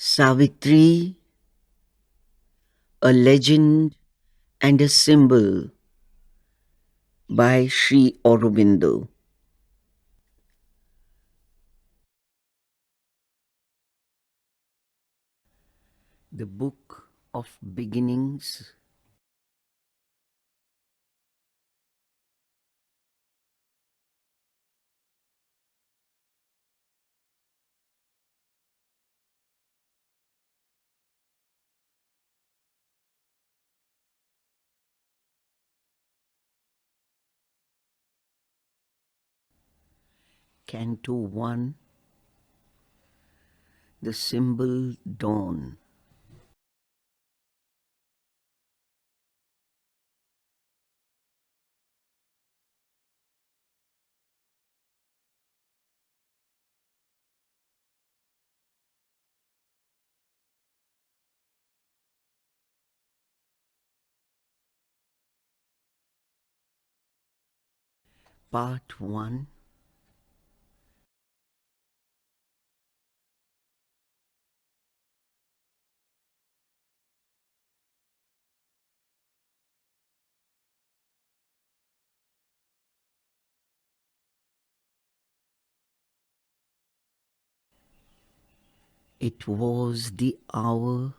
Savitri, a legend and a symbol by Sri Aurobindo. The Book of Beginnings. Canto 1. The Symbol Dawn. Part 1. It was the hour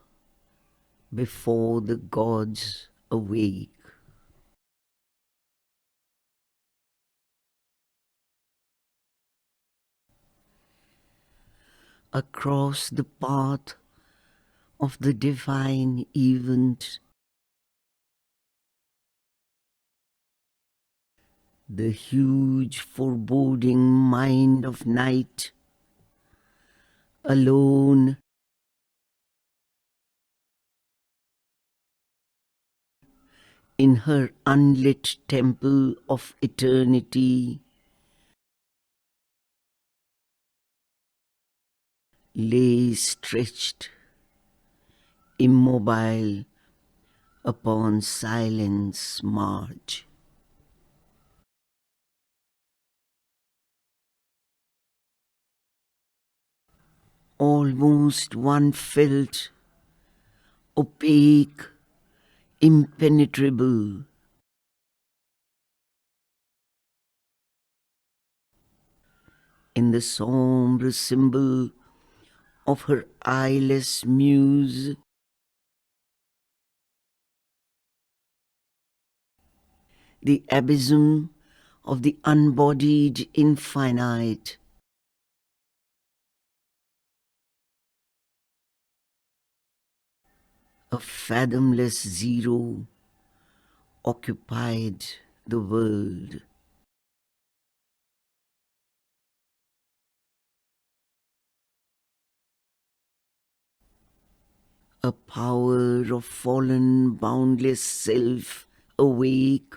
before the gods awake. Across the path of the divine event, the huge foreboding mind of night, alone, in her unlit temple of eternity, lay stretched, immobile, upon silence marge. Almost one felt opaque, impenetrable. In the sombre symbol of her eyeless muse, the abysm of the unbodied infinite, a fathomless zero occupied the world. A power of fallen boundless self awake,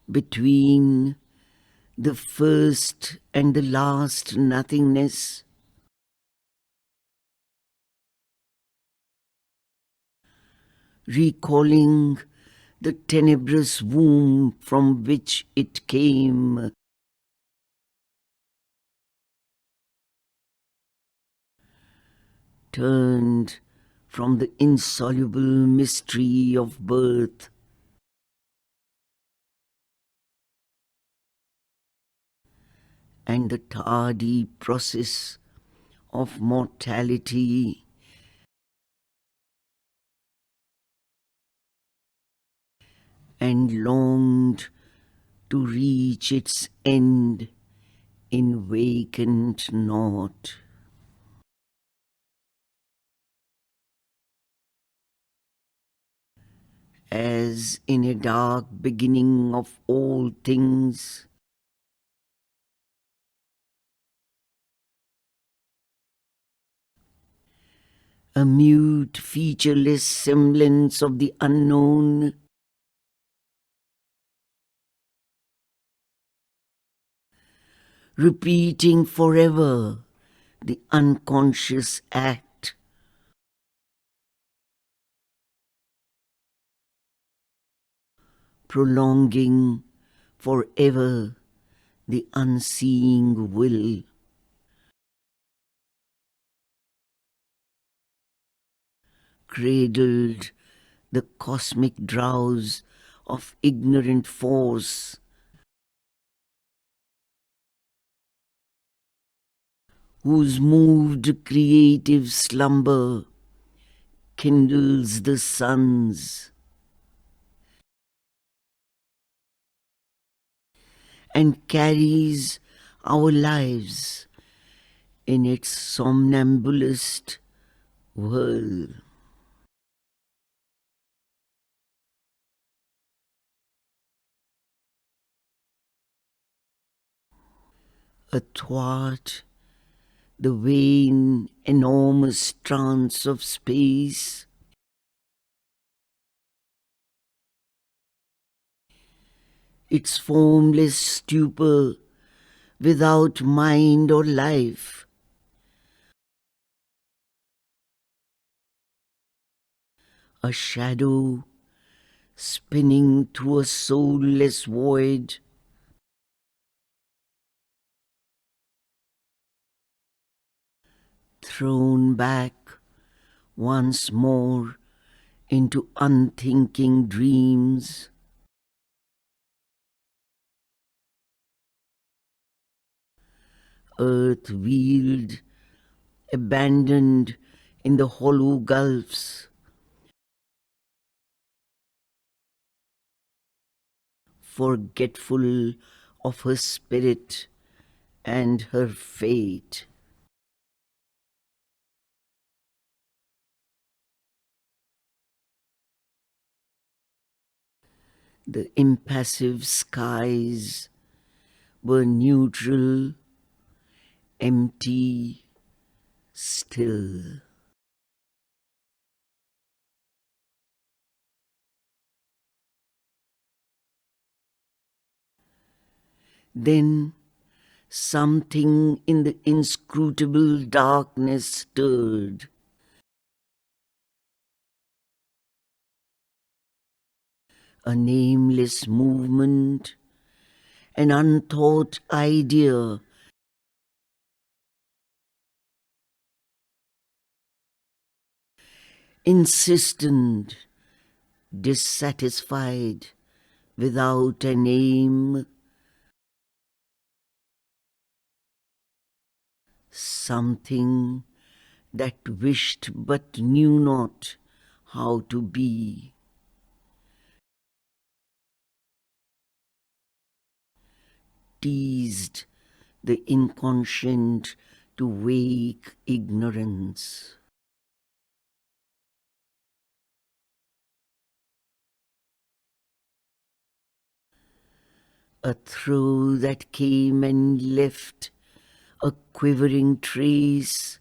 between the first and the last nothingness, recalling the tenebrous womb from which it came, turned from the insoluble mystery of birth, and the tardy process of mortality, and longed to reach its end in vacant naught. As in a dark beginning of all things, a mute, featureless semblance of the unknown, repeating forever the unconscious act, prolonging forever the unseeing will, cradled the cosmic drowse of ignorant force, whose moved creative slumber kindles the suns and carries our lives in its somnambulist whirl. Athwart the vain, enormous trance of space, its formless stupor without mind or life, a shadow spinning through a soulless void, thrown back once more into unthinking dreams, earth wheeled, abandoned in the hollow gulfs, forgetful of her spirit and her fate. The impassive skies were neutral, empty, still. Then something in the inscrutable darkness stirred. A nameless movement, an unthought idea, insistent, dissatisfied, without an aim, something that wished but knew not how to be. Teased the inconscient to wake ignorance. A throe that came and left a quivering trace,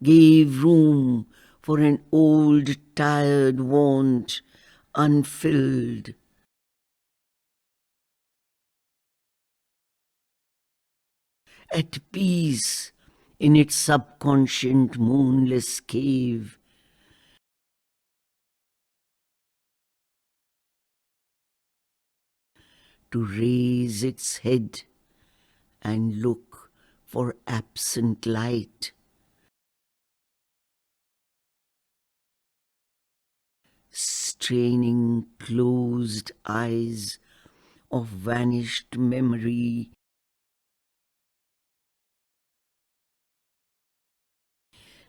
gave room for an old tired want unfilled. At peace in its subconscient moonless cave, to raise its head and look for absent light. Straining closed eyes of vanished memory,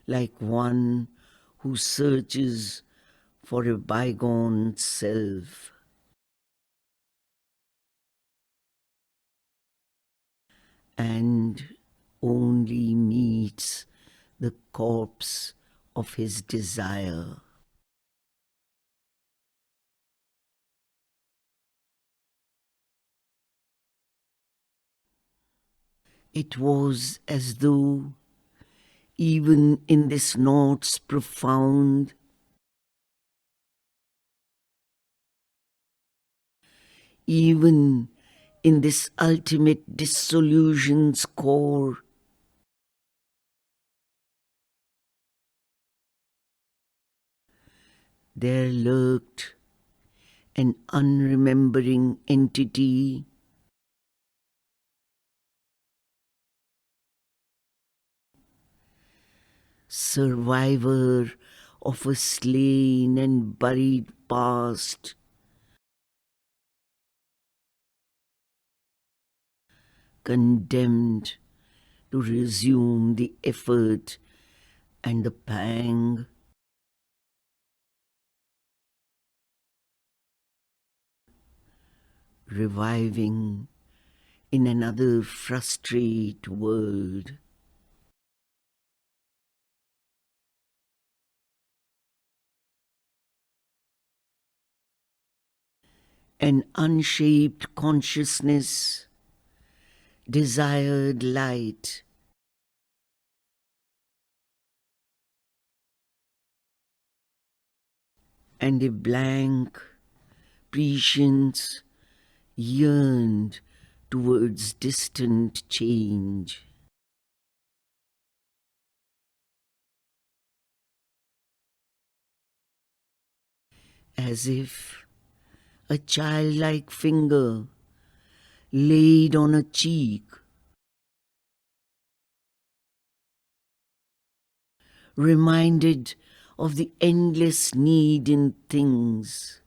like one who searches for a bygone self. And only meets the corpse of his desire. It was as though, even in this naught's profound, even in this ultimate dissolution's core, there lurked an unremembering entity, survivor of a slain and buried past, condemned to resume the effort and the pang, reviving in another frustrate world. An unshaped consciousness, desired light, and a blank prescience yearned towards distant change. As if a childlike finger laid on a cheek, reminded of the endless need in things,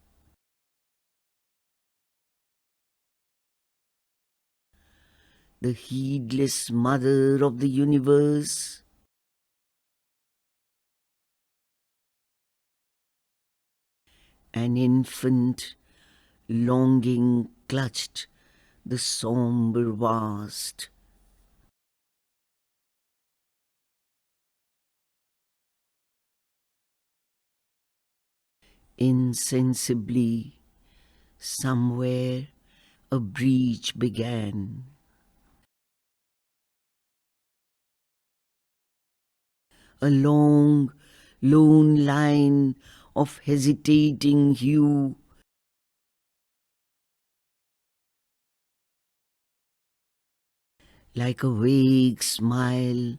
the heedless mother of the universe, an infant longing clutched the somber vast. Insensibly, somewhere a breach began. A long, lone line of hesitating hue, like a vague smile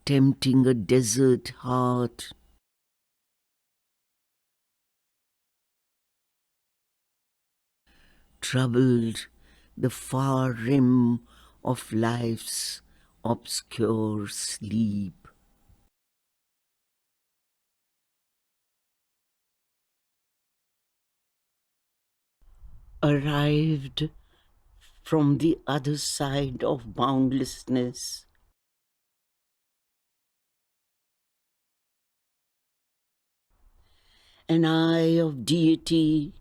tempting a desert heart. Troubled the far rim of life's obscure sleep. Arrived from the other side of boundlessness, an eye of deity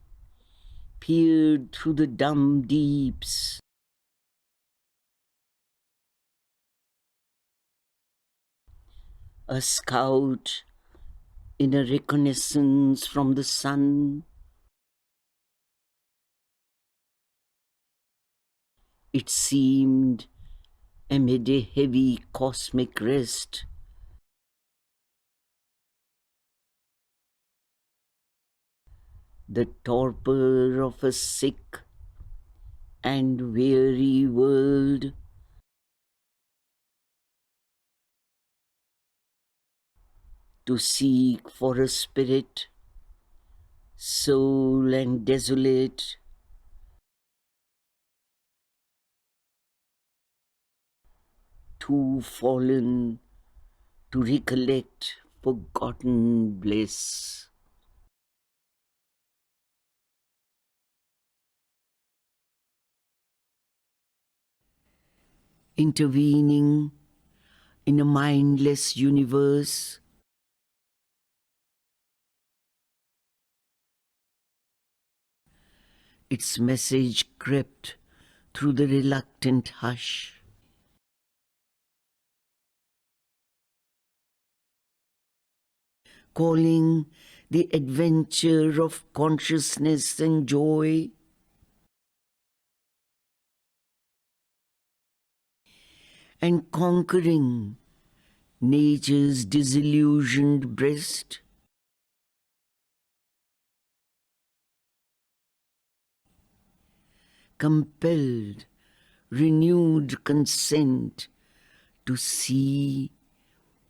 peered through the dumb deeps. A scout in a reconnaissance from the sun, it seemed, amid a heavy cosmic rest. The torpor of a sick and weary world, to seek for a spirit, soul and desolate, too fallen to recollect forgotten bliss. Intervening in a mindless universe, its message crept through the reluctant hush. Calling the adventure of consciousness and joy, and conquering nature's disillusioned breast. Compelled renewed consent to see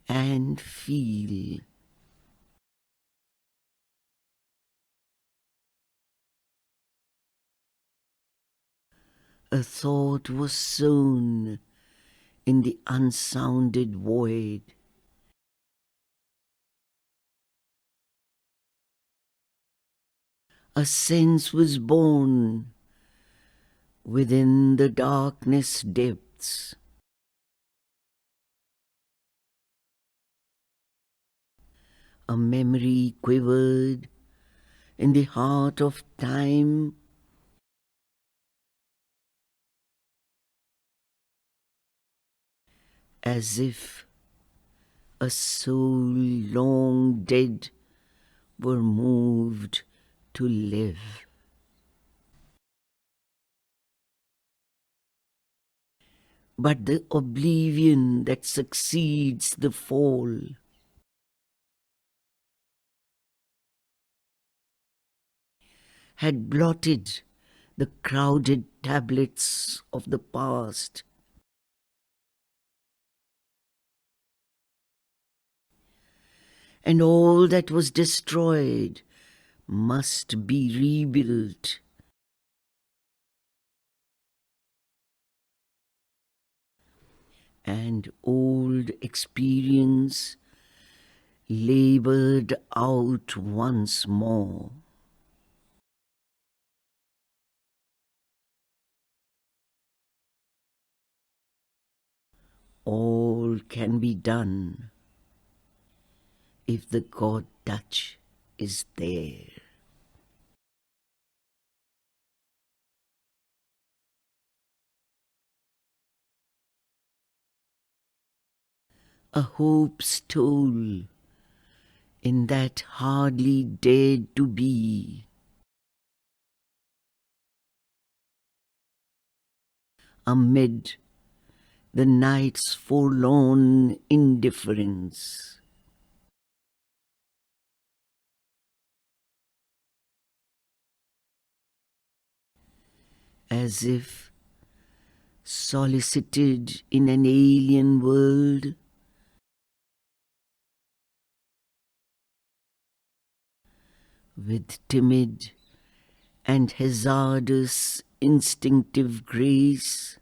and feel. A thought was sown in the unsounded void. A sense was born within the darkness depths. A memory quivered in the heart of time. As if a soul long dead were moved to live. But the oblivion that succeeds the fall had blotted the crowded tablets of the past. And all that was destroyed must be rebuilt. And old experience labored out once more. All can be done if the God touch is there. A hope stole in that hardly dared to be. Amid the night's forlorn indifference. As if solicited in an alien world, with timid and hazardous instinctive grace,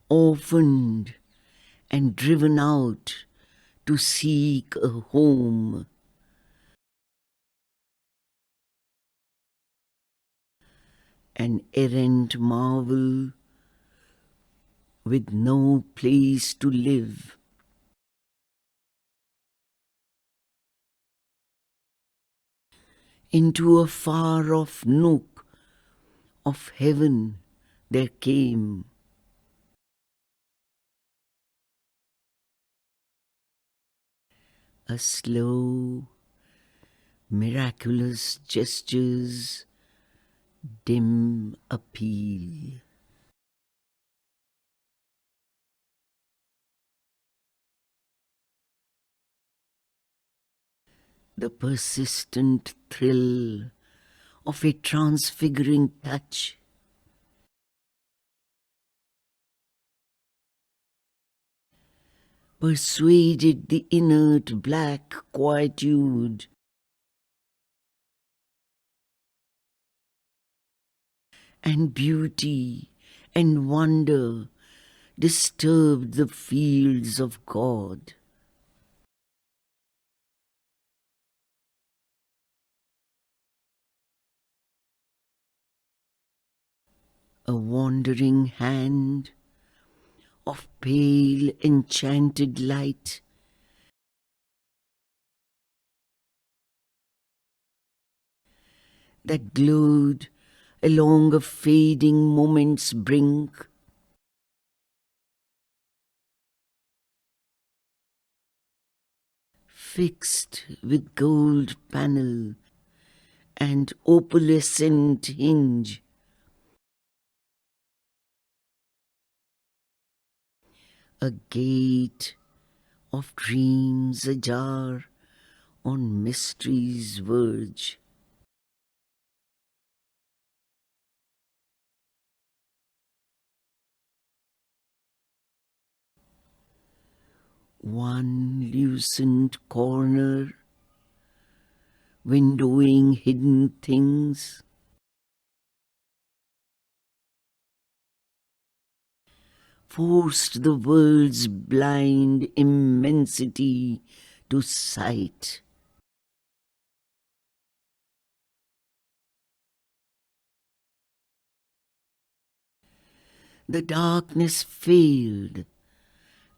orphaned and driven out to seek a home. An errant marvel with no place to live. Into a far-off nook of heaven there came a slow, miraculous gesture's dim appeal. The persistent thrill of a transfiguring touch. Persuaded the inert black quietude. And beauty and wonder disturbed the fields of God. A wandering hand of pale enchanted light that glowed along a fading moment's brink. Fixed with gold panel and opalescent hinge. A gate of dreams ajar on mystery's verge. One lucent corner windowing hidden things, forced the world's blind immensity to sight. The darkness failed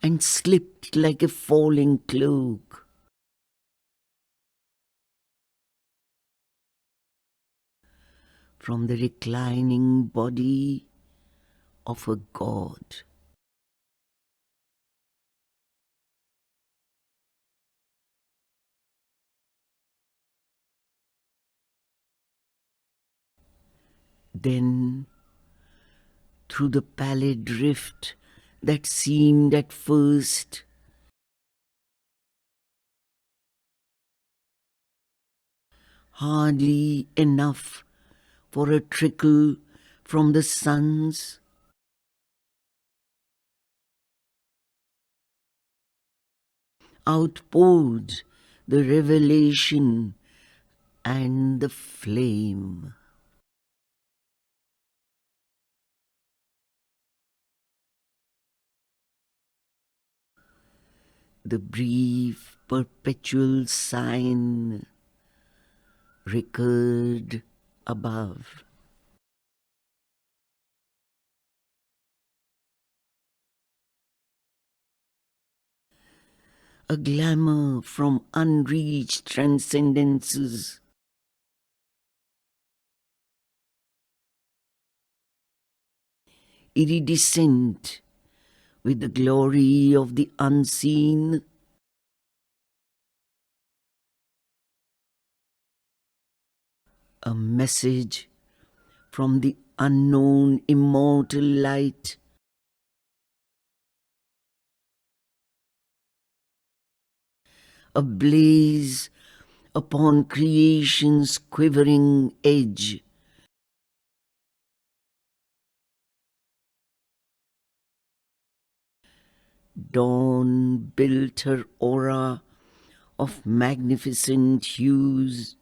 and slipped like a falling cloak. From the reclining body of a god. Then, through the pallid rift that seemed at first hardly enough for a trickle from the sun's, outpoured the revelation and the flame. The brief perpetual sign recurred above. A glamour from unreached transcendences, iridescent with the glory of the unseen, a message from the unknown immortal light, a blaze upon creation's quivering edge, dawn built her aura of magnificent hues,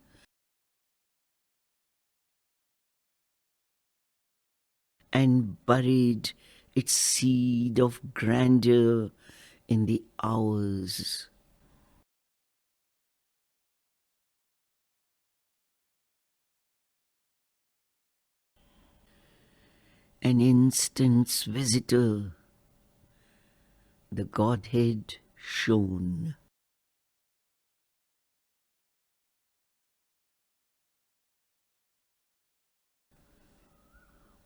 and buried its seed of grandeur in the hours. An instant's visitor, the Godhead shone.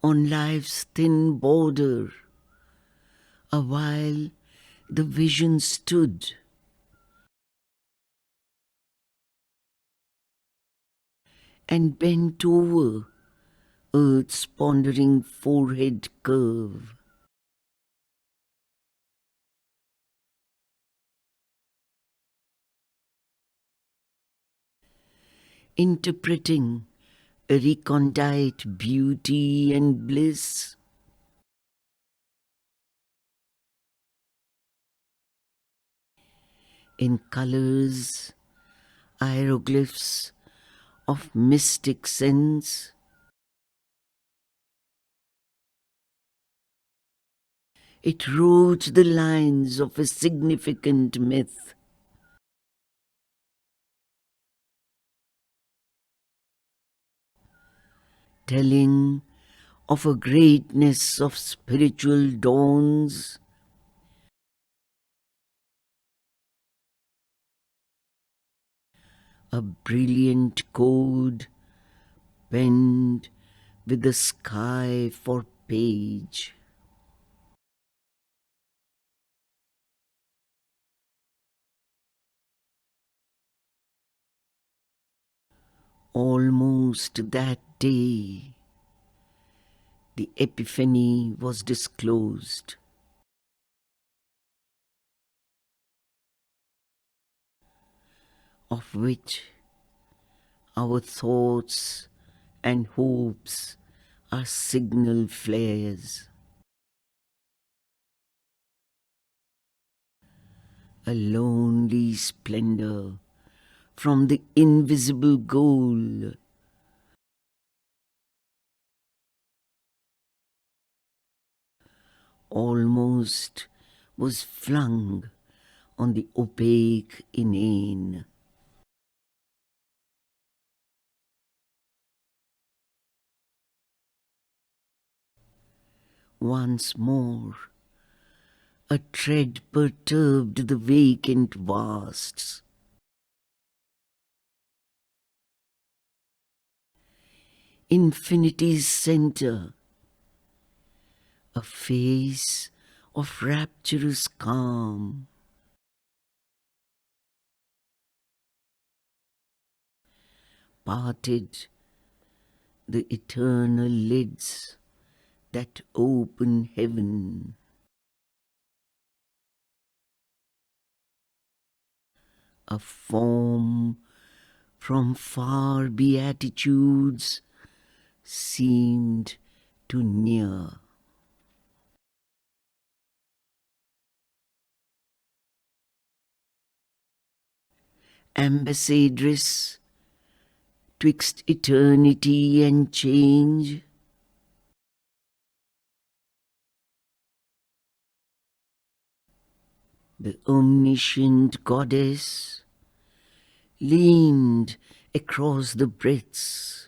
On life's thin border, awhile the vision stood, and bent over earth's pondering forehead curve. Interpreting a recondite beauty and bliss, in colors, hieroglyphs of mystic sense, it wrote the lines of a significant myth. Telling of a greatness of spiritual dawns, a brilliant code penned with the sky for page. Almost that day, the Epiphany was disclosed. Of which our thoughts and hopes are signal flares. A lonely splendor from the invisible goal. Almost was flung on the opaque inane. Once more, a tread perturbed the vacant vasts. Infinity's center, a face of rapturous calm. Parted the eternal lids that open heaven. A form from far beatitudes seemed to near. Ambassadress twixt eternity and change, the omniscient goddess leaned across the breadths.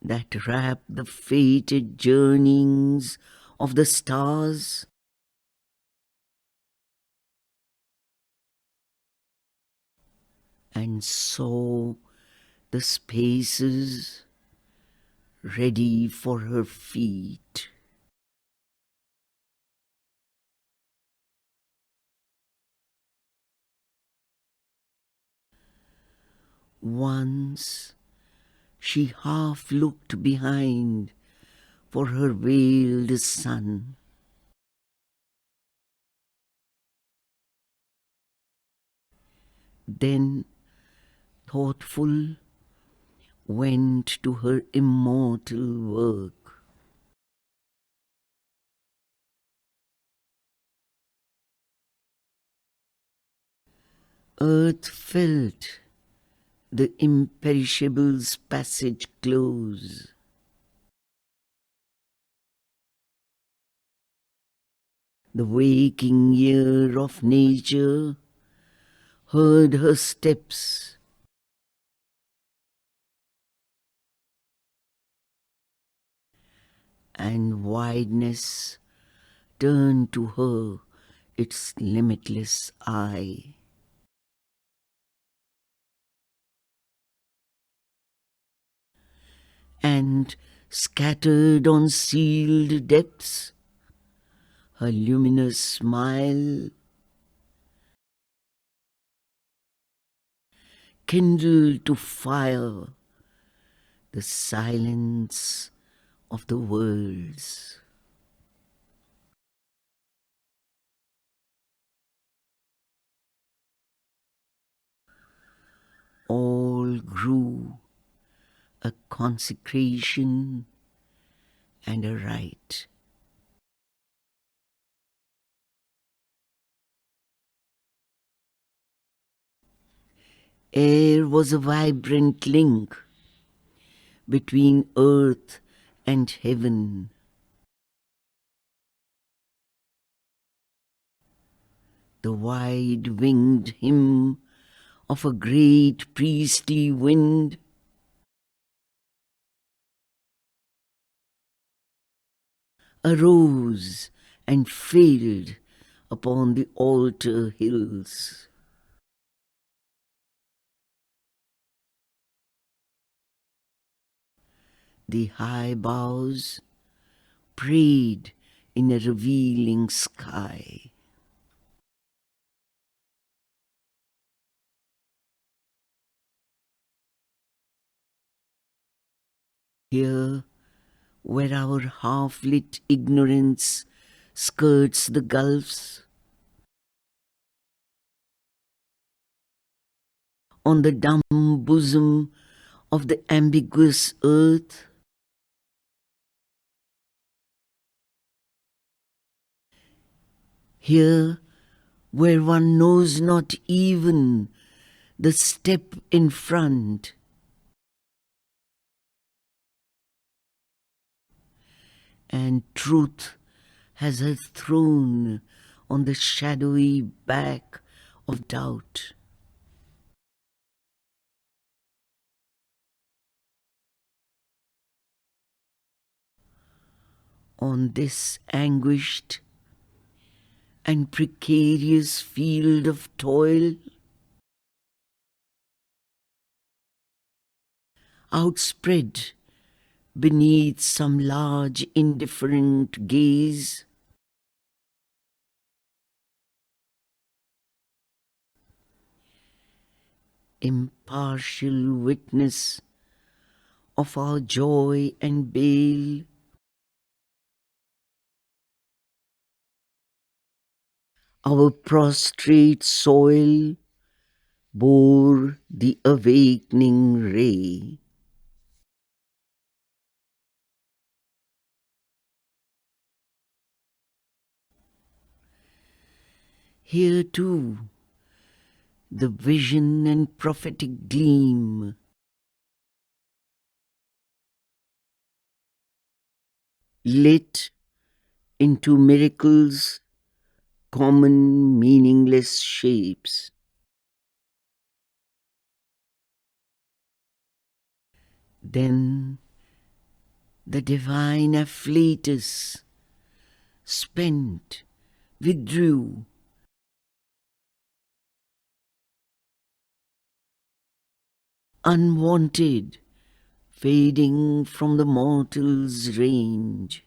That wrap the fated journeyings of the stars, and saw the spaces ready for her feet. Once she half looked behind for her veiled son. Then, thoughtful, went to her immortal work. Earth felt the imperishable's passage close. The waking ear of nature heard her steps. And wideness turned to her its limitless eye. And scattered on sealed depths, her luminous smile kindled to fire the silence of the worlds. All grew a consecration and a rite. Air was a vibrant link between earth and heaven. The wide-winged hymn of a great priestly wind arose and failed upon the altar hills. The high boughs prayed in a revealing sky. Here, where our half-lit ignorance skirts the gulfs, on the dumb bosom of the ambiguous earth, here where one knows not even the step in front. And truth has her throne on the shadowy back of doubt. On this anguished and precarious field of toil, outspread beneath some large indifferent gaze, impartial witness of our joy and bale, our prostrate soil bore the awakening ray. Here too, the vision and prophetic gleam lit into miracles, common meaningless shapes. Then the divine afflatus, spent, withdrew, unwanted, fading from the mortal's range.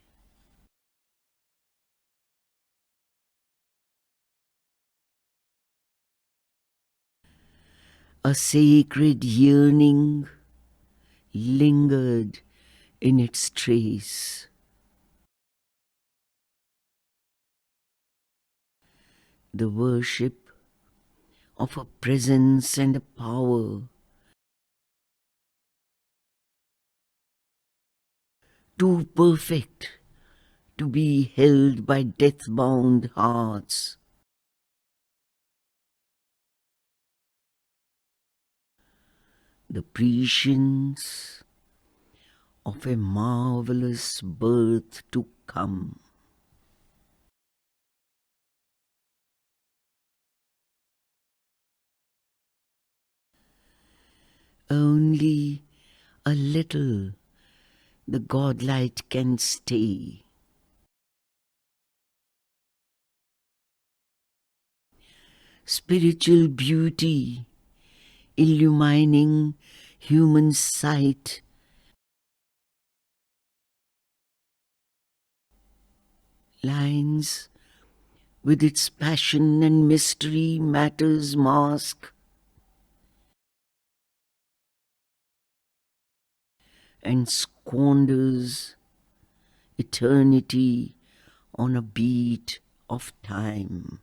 A sacred yearning lingered in its trace. The worship of a presence and a power too perfect to be held by death-bound hearts. The prescience of a marvelous birth to come. Only a little the godlight can stay. Spiritual beauty illumining human sight, lines with its passion and mystery matter's mask, and squanders eternity on a beat of time.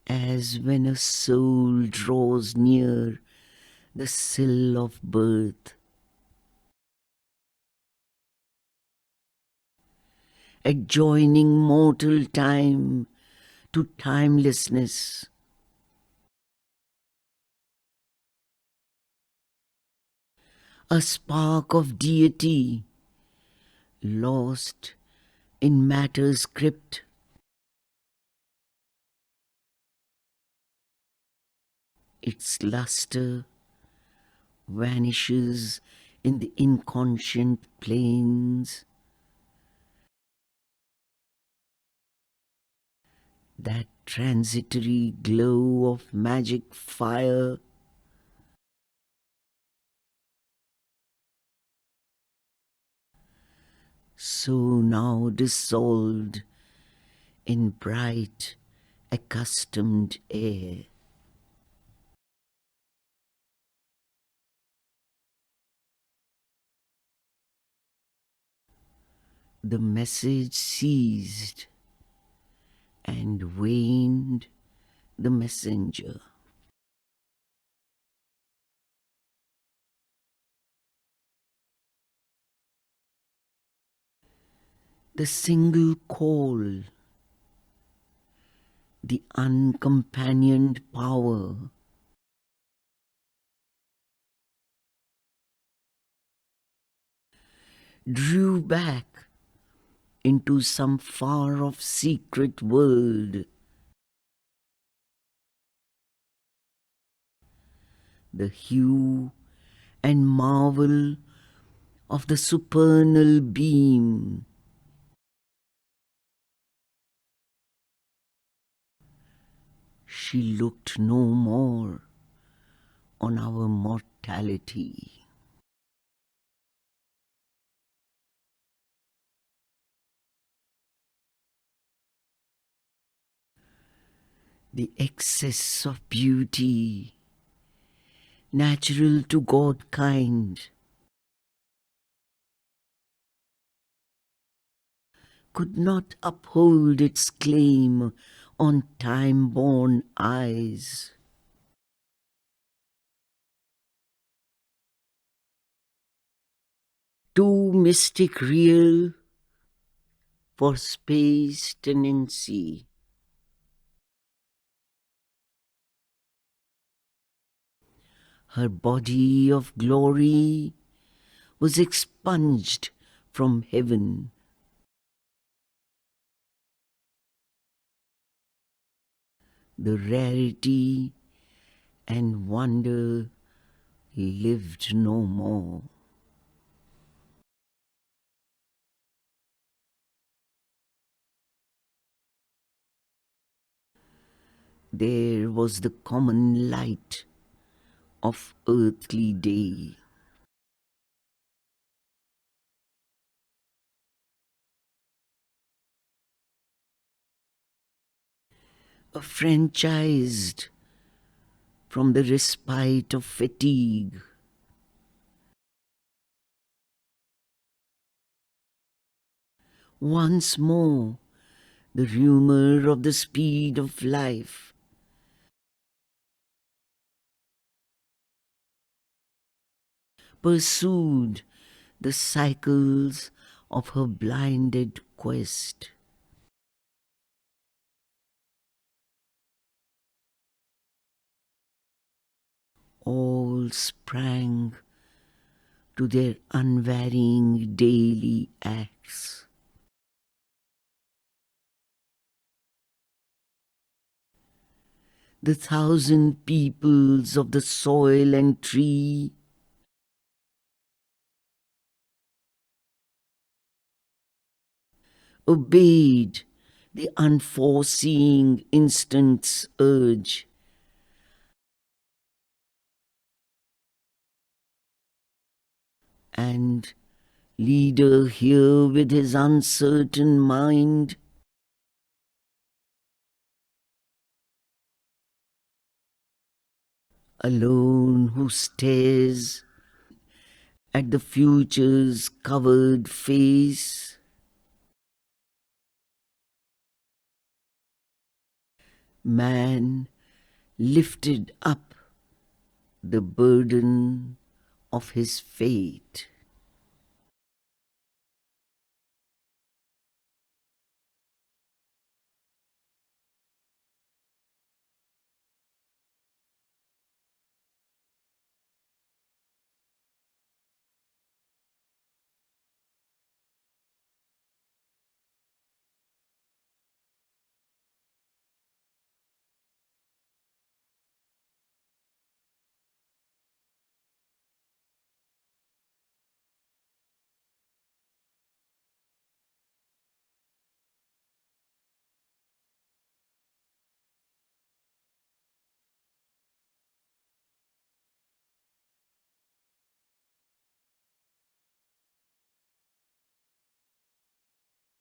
As when a soul draws near the sill of birth, adjoining mortal time to timelessness, a spark of deity lost in matter's crypt, its luster vanishes in the inconscient plains. That transitory glow of magic fire so now dissolved in bright, accustomed air. The message ceased, and waned the messenger. The single call, the uncompanioned power, drew back into some far-off secret world. The hue and marvel of the supernal beam. She looked no more on our mortality. The excess of beauty, natural to God-kind, could not uphold its claim on time-born eyes. Too mystic real for space tenancy. Her body of glory was expunged from heaven. The rarity and wonder lived no more. There was the common light of earthly day. Affranchised from the respite of fatigue. Once more, the rumor of the speed of life pursued the cycles of her blinded quest. All sprang to their unvarying daily acts. The thousand peoples of the soil and tree obeyed the unforeseeing instant's urge. And leader here with his uncertain mind alone who stares at the future's covered face. Man lifted up the burden of his fate.